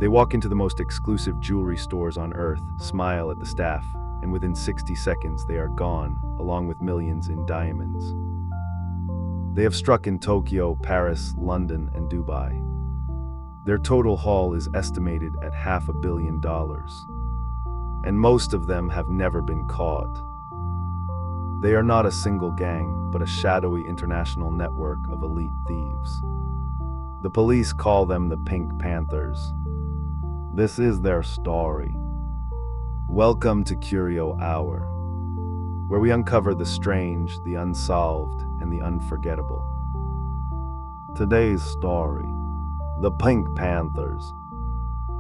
They walk into the most exclusive jewelry stores on Earth, smile at the staff, and within 60 seconds they are gone, along with millions in diamonds. They have struck in Tokyo, Paris, London, and Dubai. Their total haul is estimated at $500 million. And most of them have never been caught. They are not a single gang, but a shadowy international network of elite thieves. The police call them the Pink Panthers. This is their story. Welcome to Curio Hour, where we uncover the strange, the unsolved, and the unforgettable. Today's story: the Pink Panthers.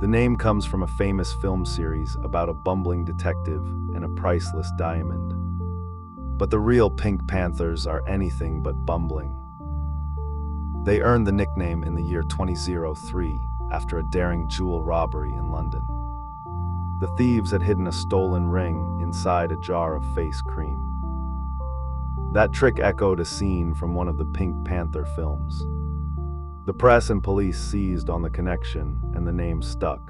The name comes from a famous film series about a bumbling detective and a priceless diamond. But the real Pink Panthers are anything but bumbling. They earned the nickname in the year 2003 after a daring jewel robbery in London. The thieves had hidden a stolen ring inside a jar of face cream. That trick echoed a scene from one of the Pink Panther films. The press and police seized on the connection, and the name stuck.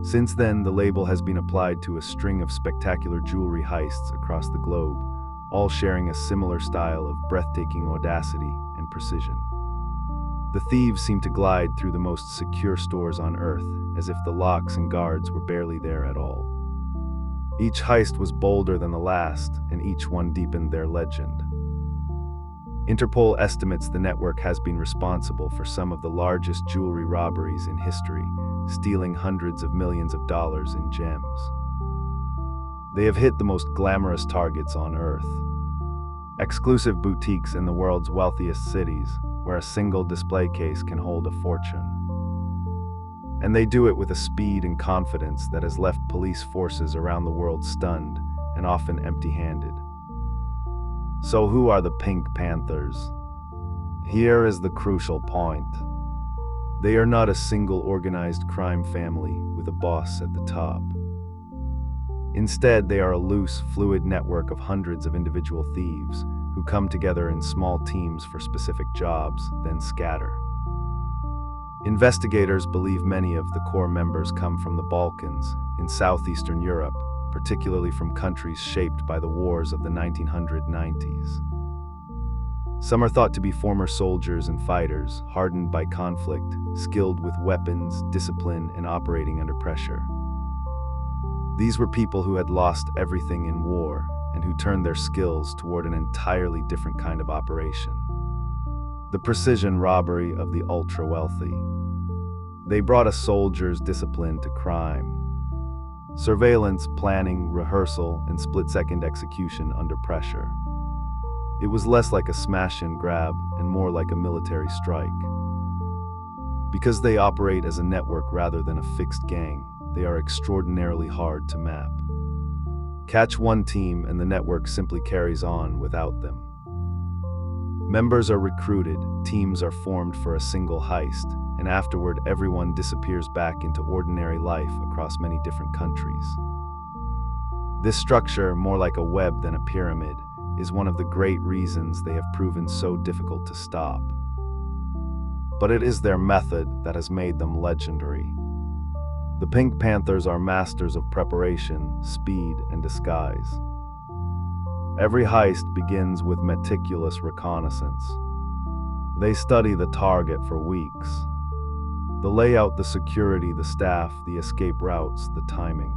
Since then, the label has been applied to a string of spectacular jewelry heists across the globe, all sharing a similar style of breathtaking audacity and precision. The thieves seem to glide through the most secure stores on Earth, as if the locks and guards were barely there at all. Each heist was bolder than the last, and each one deepened their legend. Interpol estimates the network has been responsible for some of the largest jewelry robberies in history, stealing hundreds of millions of dollars in gems. They have hit the most glamorous targets on Earth. Exclusive boutiques in the world's wealthiest cities, where a single display case can hold a fortune. And they do it with a speed and confidence that has left police forces around the world stunned and often empty-handed. So who are the Pink Panthers? Here is the crucial point. They are not a single organized crime family with a boss at the top. Instead, they are a loose, fluid network of hundreds of individual thieves who come together in small teams for specific jobs, then scatter. Investigators believe many of the core members come from the Balkans, in southeastern Europe, particularly from countries shaped by the wars of the 1990s. Some are thought to be former soldiers and fighters, hardened by conflict, skilled with weapons, discipline, and operating under pressure. These were people who had lost everything in war and who turned their skills toward an entirely different kind of operation: the precision robbery of the ultra-wealthy. They brought a soldier's discipline to crime. Surveillance, planning, rehearsal, and split-second execution under pressure. It was less like a smash and grab and more like a military strike. Because they operate as a network rather than a fixed gang, they are extraordinarily hard to map. Catch one team and the network simply carries on without them. Members are recruited, teams are formed for a single heist, and afterward everyone disappears back into ordinary life across many different countries. This structure, more like a web than a pyramid, is one of the great reasons they have proven so difficult to stop. But it is their method that has made them legendary. The Pink Panthers are masters of preparation, speed, and disguise. Every heist begins with meticulous reconnaissance. They study the target for weeks. The layout, the security, the staff, the escape routes, the timing.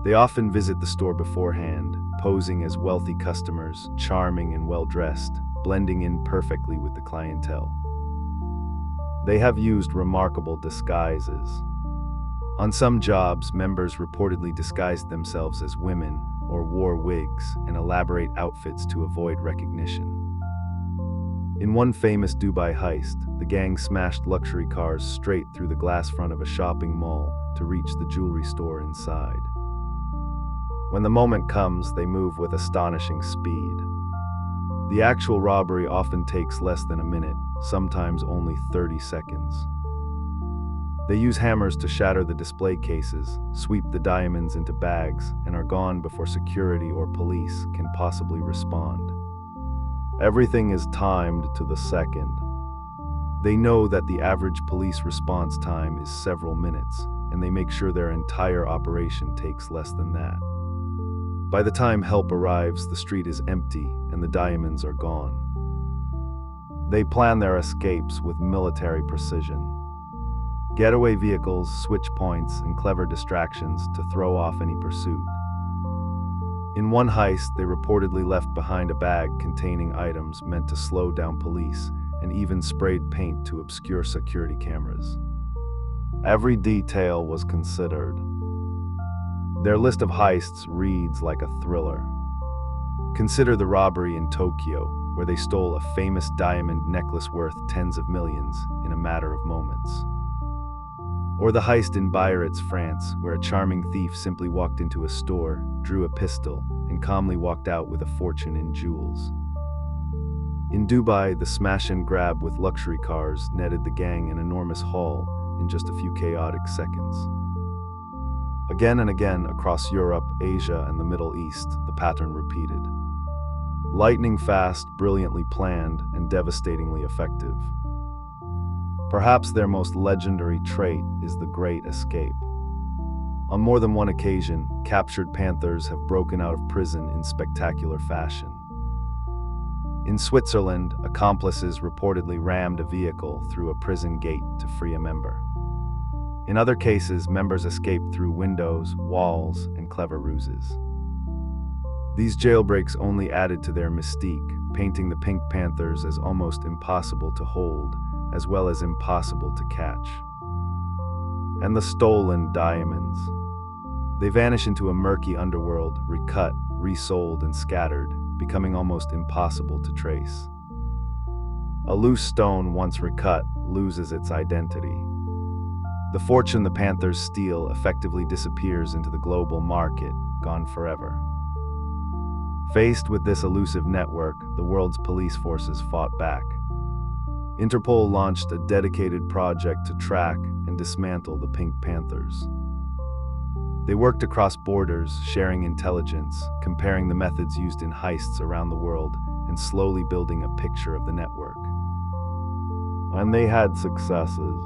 They often visit the store beforehand, posing as wealthy customers, charming and well-dressed, blending in perfectly with the clientele. They have used remarkable disguises. On some jobs, members reportedly disguised themselves as women or wore wigs and elaborate outfits to avoid recognition. In one famous Dubai heist, the gang smashed luxury cars straight through the glass front of a shopping mall to reach the jewelry store inside. When the moment comes, they move with astonishing speed. The actual robbery often takes less than a minute, sometimes only 30 seconds. They use hammers to shatter the display cases, sweep the diamonds into bags, and are gone before security or police can possibly respond. Everything is timed to the second. They know that the average police response time is several minutes, and they make sure their entire operation takes less than that. By the time help arrives, the street is empty and the diamonds are gone. They plan their escapes with military precision. Getaway vehicles, switch points, and clever distractions to throw off any pursuit. In one heist, they reportedly left behind a bag containing items meant to slow down police, and even sprayed paint to obscure security cameras. Every detail was considered. Their list of heists reads like a thriller. Consider the robbery in Tokyo, where they stole a famous diamond necklace worth tens of millions in a matter of moments. Or the heist in Biarritz, France, where a charming thief simply walked into a store, drew a pistol, and calmly walked out with a fortune in jewels. In Dubai, the smash and grab with luxury cars netted the gang an enormous haul in just a few chaotic seconds. Again and again across Europe, Asia, and the Middle East, the pattern repeated. Lightning fast, brilliantly planned, and devastatingly effective. Perhaps their most legendary trait is the Great Escape. On more than one occasion, captured Panthers have broken out of prison in spectacular fashion. In Switzerland, accomplices reportedly rammed a vehicle through a prison gate to free a member. In other cases, members escaped through windows, walls, and clever ruses. These jailbreaks only added to their mystique, painting the Pink Panthers as almost impossible to hold, as well as impossible to catch. And the stolen diamonds. They vanish into a murky underworld, recut, resold, and scattered, becoming almost impossible to trace. A loose stone once recut loses its identity. The fortune the Panthers steal effectively disappears into the global market, gone forever. Faced with this elusive network, the world's police forces fought back. Interpol launched a dedicated project to track and dismantle the Pink Panthers. They worked across borders, sharing intelligence, comparing the methods used in heists around the world, and slowly building a picture of the network. And they had successes.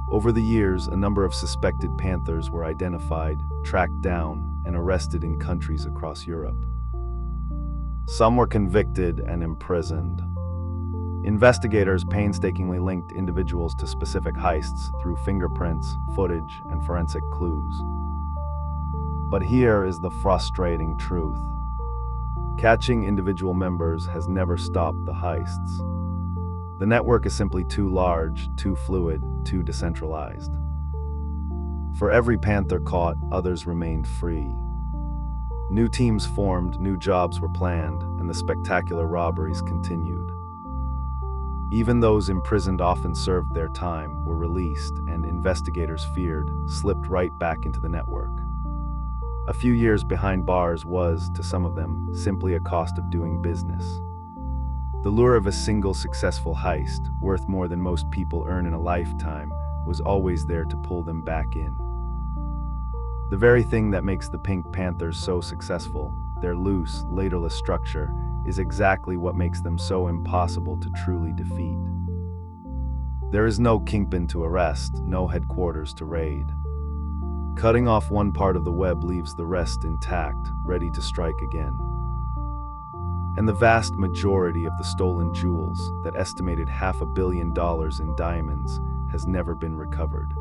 Over the years, a number of suspected Panthers were identified, tracked down, and arrested in countries across Europe. Some were convicted and imprisoned. Investigators painstakingly linked individuals to specific heists through fingerprints, footage, and forensic clues. But here is the frustrating truth. Catching individual members has never stopped the heists. The network is simply too large, too fluid, too decentralized. For every Panther caught, others remained free. New teams formed, new jobs were planned, and the spectacular robberies continued. Even those imprisoned often served their time, were released, and investigators feared, slipped right back into the network. A few years behind bars was, to some of them, simply a cost of doing business. The lure of a single successful heist, worth more than most people earn in a lifetime, was always there to pull them back in. The very thing that makes the Pink Panthers so successful, their loose, leaderless structure, is exactly what makes them so impossible to truly defeat. There is no kingpin to arrest, no headquarters to raid. Cutting off one part of the web leaves the rest intact, ready to strike again. And the vast majority of the stolen jewels, that estimated $500 million in diamonds, has never been recovered.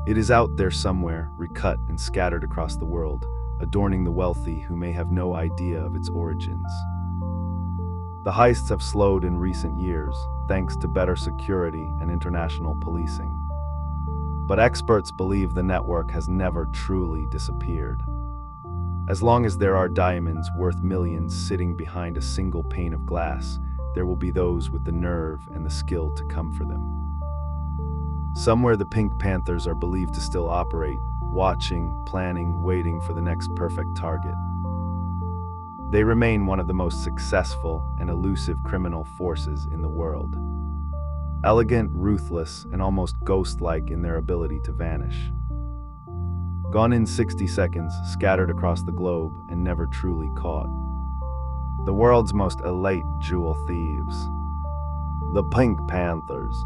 It is out there somewhere, recut and scattered across the world, adorning the wealthy who may have no idea of its origins. The heists have slowed in recent years, thanks to better security and international policing. But experts believe the network has never truly disappeared. As long as there are diamonds worth millions sitting behind a single pane of glass, there will be those with the nerve and the skill to come for them. Somewhere the Pink Panthers are believed to still operate, watching, planning, waiting for the next perfect target. They remain one of the most successful and elusive criminal forces in the world. Elegant, ruthless, and almost ghost-like in their ability to vanish. Gone in 60 seconds, scattered across the globe, and never truly caught. The world's most elite jewel thieves. The Pink Panthers.